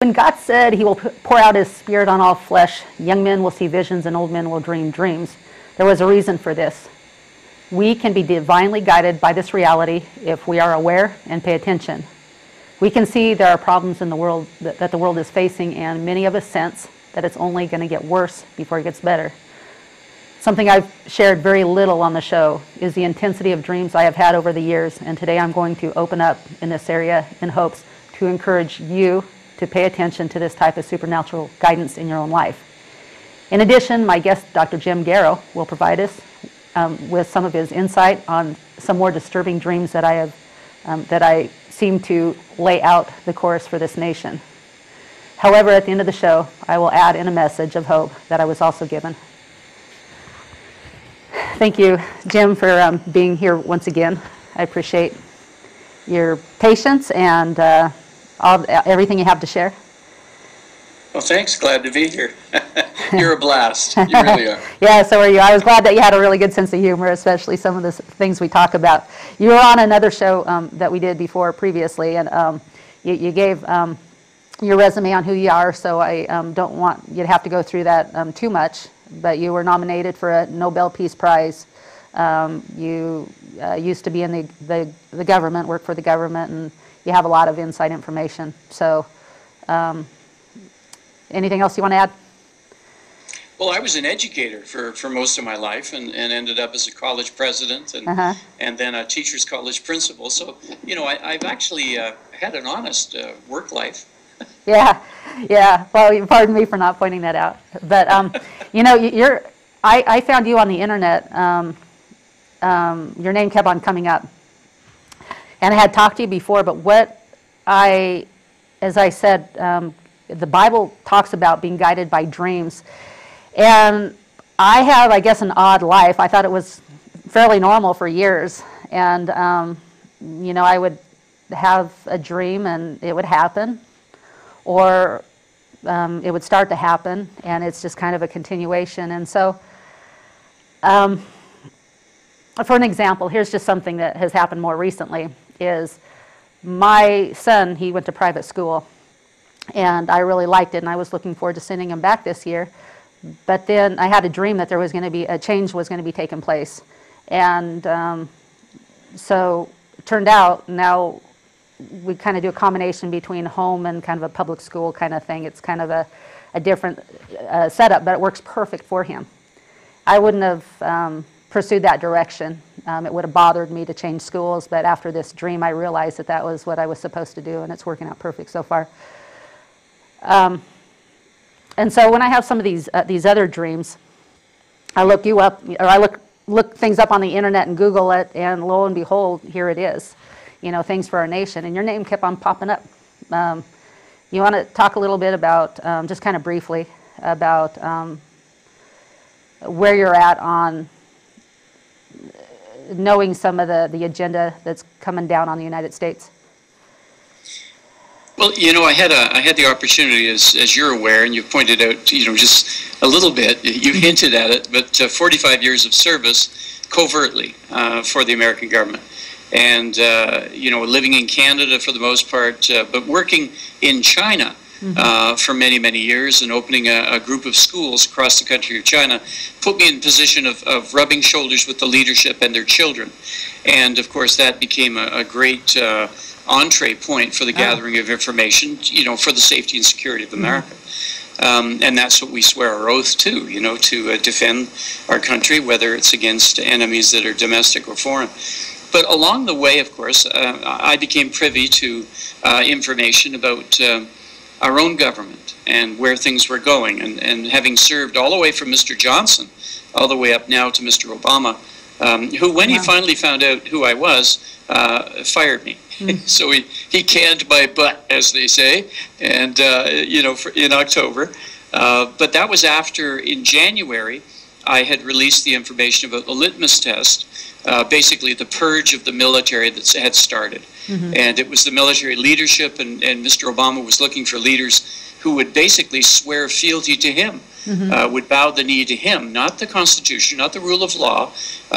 when God said he will pour out his spirit on all flesh, young men will see visions and old men will dream dreams, there was a reason for this. We can be divinely guided by this reality if we are aware and pay attention. We can see there are problems in the world that the world is facing, and many of us sense that it's only going to get worse before it gets better. Something I've shared very little on the show is the intensity of dreams I have had over the years, and today I'm going to open up in this area in hopes to encourage you to pay attention to this type of supernatural guidance in your own life. In addition, my guest, Dr. Jim Garrow, will provide us with some of his insight on some more disturbing dreams that I seem to lay out the course for this nation. However, at the end of the show, I will add in a message of hope that I was also given. Thank you, Jim, for being here once again. I appreciate your patience and everything you have to share. Well, thanks. Glad to be here. You're a blast. You really are. Yeah, so are you. I was glad that you had a really good sense of humor, especially some of the things we talk about. You were on another show that we did before previously, and you gave your resume on who you are, so I don't want you to have to go through that too much. But you were nominated for a Nobel Peace Prize. You used to be in the government, work for the government, and you have a lot of inside information. So anything else you want to add? Well, I was an educator for most of my life, and ended up as a college president and then a teacher's college principal. So, you know, I've actually had an honest work life. Yeah. Well, pardon me for not pointing that out. But, you know, I found you on the internet. Your name kept on coming up. And I had talked to you before, but as I said, the Bible talks about being guided by dreams. And I have, I guess, an odd life. I thought it was fairly normal for years. And, you know, I would have a dream and it would happen. Or it would start to happen, and it's just kind of a continuation. And so, for an example, here's just something that has happened more recently, is my son, he went to private school, and I really liked it, and I was looking forward to sending him back this year. But then I had a dream that there was going to be a change was going to be taking place. And so it turned out now we kind of do a combination between home and kind of a public school kind of thing. It's kind of a different setup, but it works perfect for him. I wouldn't have pursued that direction. It would have bothered me to change schools, but after this dream I realized that that was what I was supposed to do, and it's working out perfect so far. And so when I have some of these other dreams, I look you up, or I look things up on the internet and Google it, and lo and behold, here it is. You know, things for our nation, and your name kept on popping up. You want to talk a little bit about, just kind of briefly, about where you're at on knowing some of the agenda that's coming down on the United States? Well, you know, I had the opportunity, as you're aware, and you've pointed out, you know, just a little bit, you hinted at it, but 45 years of service covertly for the American government. And, you know, living in Canada for the most part, but working in China for many, many years, and opening a group of schools across the country of China put me in a position of rubbing shoulders with the leadership and their children. And, of course, that became a great entree point for the gathering of information, you know, for the safety and security of America. And that's what we swear our oath to, you know, to defend our country, whether it's against enemies that are domestic or foreign. But along the way, of course, I became privy to information about our own government and where things were going. And having served all the way from Mr. Johnson all the way up now to Mr. Obama, who, when he finally found out who I was, fired me. So he canned my butt, as they say, and, you know, in October. But that was after, in January, I had released the information about the litmus test, basically the purge of the military that had started. And it was the military leadership, and Mr. Obama was looking for leaders who would basically swear fealty to him, would bow the knee to him, not the Constitution, not the rule of law.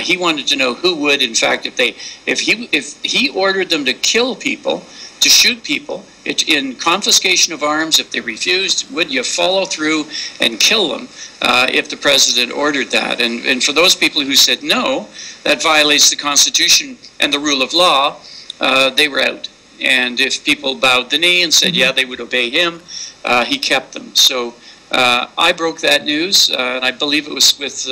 He wanted to know who would, in fact, if he ordered them to kill people, to shoot people in confiscation of arms if they refused. Would you follow through and kill them if the president ordered that? And for those people who said no, that violates the Constitution and the rule of law, they were out. And if people bowed the knee and said, yeah, they would obey him, he kept them. So I broke that news, and I believe it was with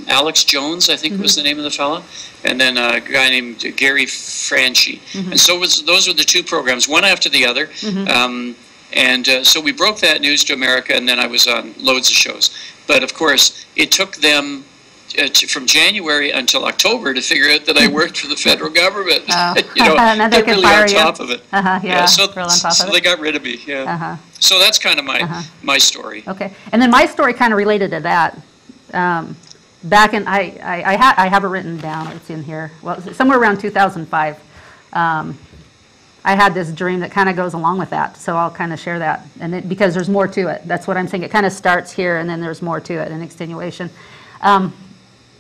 Alex Jones, I think was the name of the fella, and then a guy named Gary Franchi. And so those were the two programs, one after the other. So we broke that news to America, and then I was on loads of shows. But of course, it took them from January until October to figure out that I worked for the federal government. You know, they're really on top of it. So they got rid of me. So that's kind of my story. Okay, and then my story kind of related to that. Back in, I have it written down, it's in here, well, somewhere around 2005, I had this dream that kind of goes along with that, so I'll kind of share that, and because there's more to it. That's what I'm saying. It kind of starts here, and then there's more to it, an extenuation.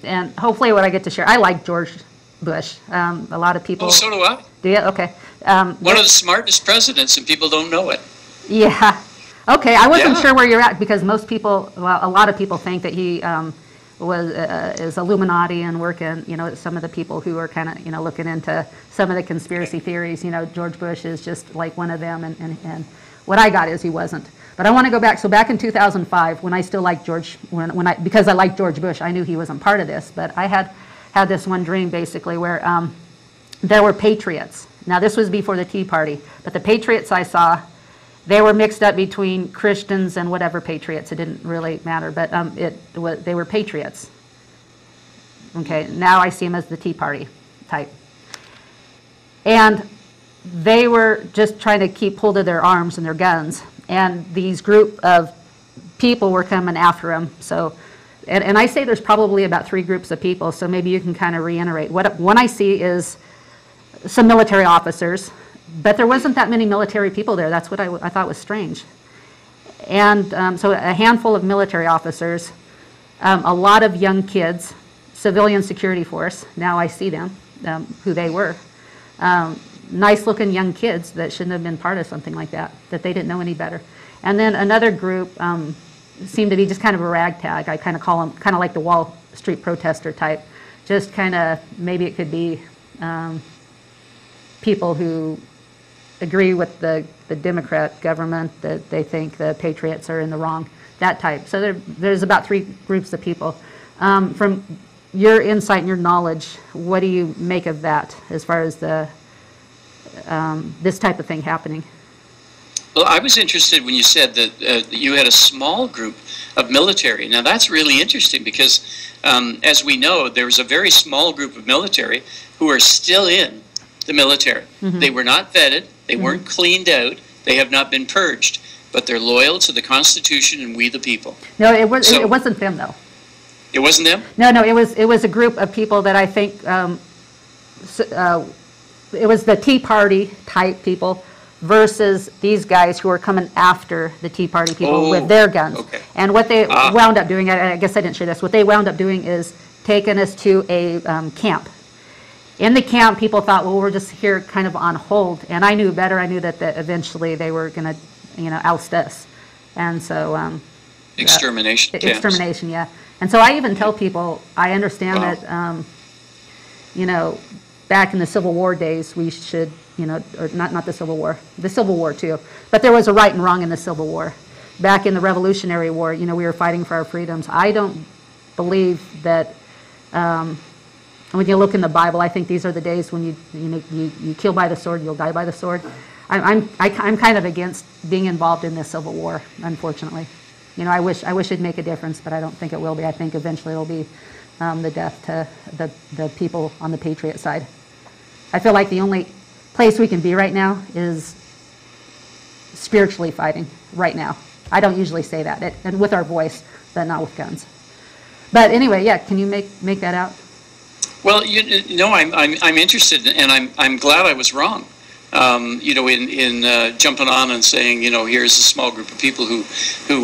And hopefully what I get to share, I like George Bush. A lot of people... Oh, so do I. Do you? Okay. One of the smartest presidents, and people don't know it. Yeah. Okay, I wasn't sure where you're at, because most people, well, a lot of people think that he is Illuminati and working, you know, some of the people who are kind of, you know, looking into some of the conspiracy theories, you know, George Bush is just like one of them, and what I got is he wasn't. But I want to go back, so back in 2005, when I still liked George, because I liked George Bush, I knew he wasn't part of this, but I had this one dream basically where there were patriots. Now this was before the Tea Party, but the patriots I saw, they were mixed up between Christians and whatever patriots. It didn't really matter, but they were patriots. Okay, now I see them as the Tea Party type. And they were just trying to keep hold of their arms and their guns. And these group of people were coming after them. So, and I say there's probably about 3 groups of people, so maybe you can kind of reiterate. One I see is some military officers. But there wasn't that many military people there. That's what I thought was strange. And so a handful of military officers, a lot of young kids, civilian security force. Now I see them, who they were. Nice-looking young kids that shouldn't have been part of something like that they didn't know any better. And then another group seemed to be just kind of a ragtag. I kind of call them kind of like the Wall Street protester type. Just kind of, maybe it could be people who agree with the Democrat government, that they think the patriots are in the wrong, that type. So there's about 3 groups of people. From your insight and your knowledge, what do you make of that as far as this type of thing happening? Well, I was interested when you said that you had a small group of military. Now that's really interesting because, as we know, there was a very small group of military who are still in the military. They were not vetted. They weren't cleaned out. They have not been purged. But they're loyal to the Constitution and we the people. No, it wasn't them, though. It wasn't them? No, it was a group of people that I think, it was the Tea Party type people versus these guys who are coming after the Tea Party people with their guns. Okay. And what they wound up doing, I guess I didn't share this, what they wound up doing is taking us to a camp. In the camp, people thought, well, we're just here kind of on hold. And I knew better. I knew that eventually they were going to, you know, oust us. And so... extermination camps. Extermination, yeah. And so I even tell people, I understand that, you know, back in the Civil War days, we should, you know, or not the Civil War too. But there was a right and wrong in the Civil War. Back in the Revolutionary War, you know, we were fighting for our freedoms. I don't believe that... when you look in the Bible, I think these are the days when you kill by the sword, you'll die by the sword. I'm kind of against being involved in this civil war, unfortunately. You know, I wish it'd make a difference, but I don't think it will be. I think eventually it'll be the death to the people on the patriot side. I feel like the only place we can be right now is spiritually fighting right now. I don't usually say that, and with our voice, but not with guns. But anyway, yeah, can you make that out? Well, you know, I'm interested, and I'm glad I was wrong. You know, in jumping on and saying, you know, here's a small group of people who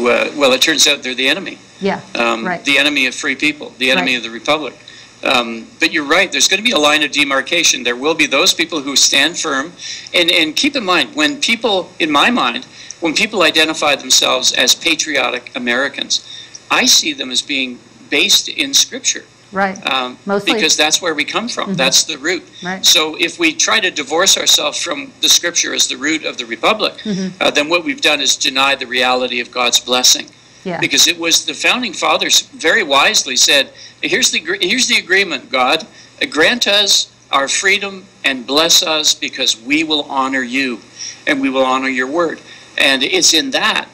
well, it turns out they're the enemy. Yeah, right. The enemy of free people, the enemy of the republic. But you're right, there's going to be a line of demarcation. There will be those people who stand firm. And keep in mind, when people, in my mind, when people identify themselves as patriotic Americans, I see them as being based in Scripture. Right. Mostly. Because that's where we come from. That's the root. Right. So if we try to divorce ourselves from the Scripture as the root of the Republic, then what we've done is deny the reality of God's blessing. Yeah. Because it was the Founding Fathers very wisely said, here's the agreement, God. Grant us our freedom and bless us because we will honor you and we will honor your word. And it's in that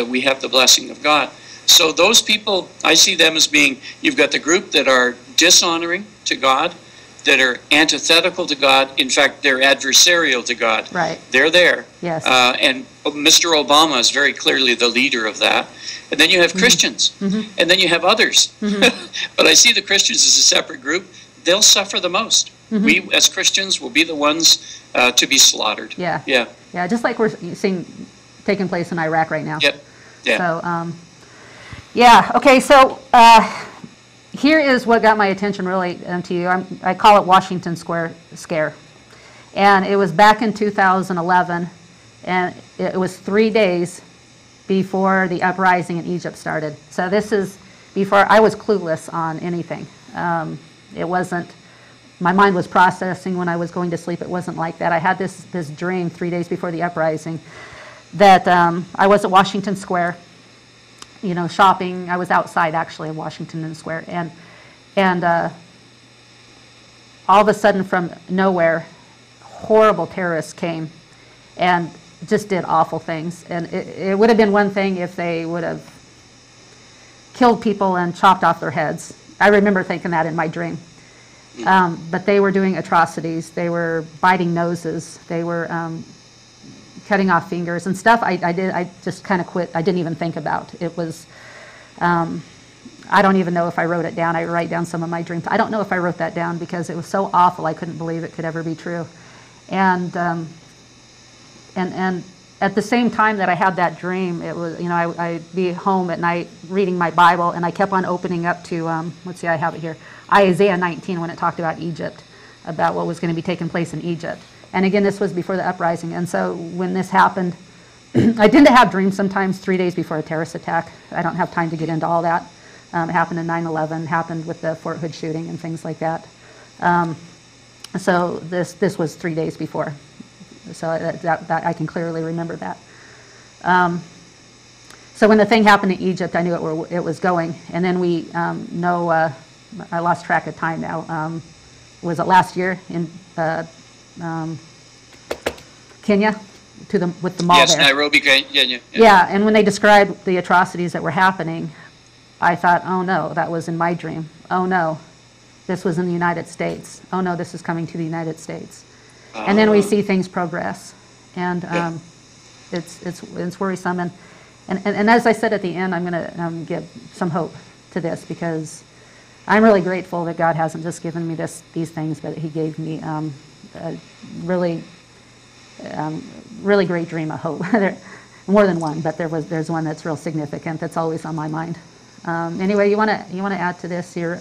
we have the blessing of God. So those people, I see them as being, you've got the group that are dishonoring to God, that are antithetical to God. In fact, they're adversarial to God. Right. They're there. Yes. And Mr. Obama is very clearly the leader of that. And then you have Christians. And then you have others. But I see the Christians as a separate group. They'll suffer the most. We, as Christians, will be the ones to be slaughtered. Yeah. Yeah. Yeah, just like we're seeing taking place in Iraq right now. Yep. Yeah. So, yeah, okay, so here is what got my attention really to you. I call it Washington Square Scare. And it was back in 2011, and it was 3 days before the uprising in Egypt started. So this is before I was clueless on anything. It wasn't, my mind was processing when I was going to sleep. It wasn't like that. I had this dream 3 days before the uprising that I was at Washington Square, you know, shopping. I was outside actually of Washington Square, and all of a sudden from nowhere, horrible terrorists came and just did awful things. And it would have been one thing if they would have killed people and chopped off their heads. I remember thinking that in my dream. But they were doing atrocities. They were biting noses. They were cutting off fingers and stuff. I just kind of quit. I didn't even think about. It was, I don't even know if I wrote it down. I write down some of my dreams. I don't know if I wrote that down because it was so awful. I couldn't believe it could ever be true. And at the same time that I had that dream, it was, you know, I'd be home at night reading my Bible, and I kept on opening up to, let's see, I have it here, Isaiah 19, when it talked about Egypt, about what was going to be taking place in Egypt. And again, this was before the uprising. And so when this happened, I tend to have dreams sometimes 3 days before a terrorist attack. I don't have time to get into all that. It happened in 9/11, happened with the Fort Hood shooting and things like that. So this was 3 days before. So that I can clearly remember that. So when the thing happened in Egypt, I knew it was going. And then we know, I lost track of time now. Was it last year in Kenya, with the mall yes, there? Nairobi, Kenya. Yeah, and when they described the atrocities that were happening, I thought, oh no, that was in my dream. Oh no, this was in the United States. Oh no, this is coming to the United States. And then we see things progress, and it's worrisome. And as I said at the end, I'm going to give some hope to this, because I'm really grateful that God hasn't just given me these things, but He gave me a really great dream of hope. More than one, but there's one that's real significant, that's always on my mind. Anyway, you want to add to this here?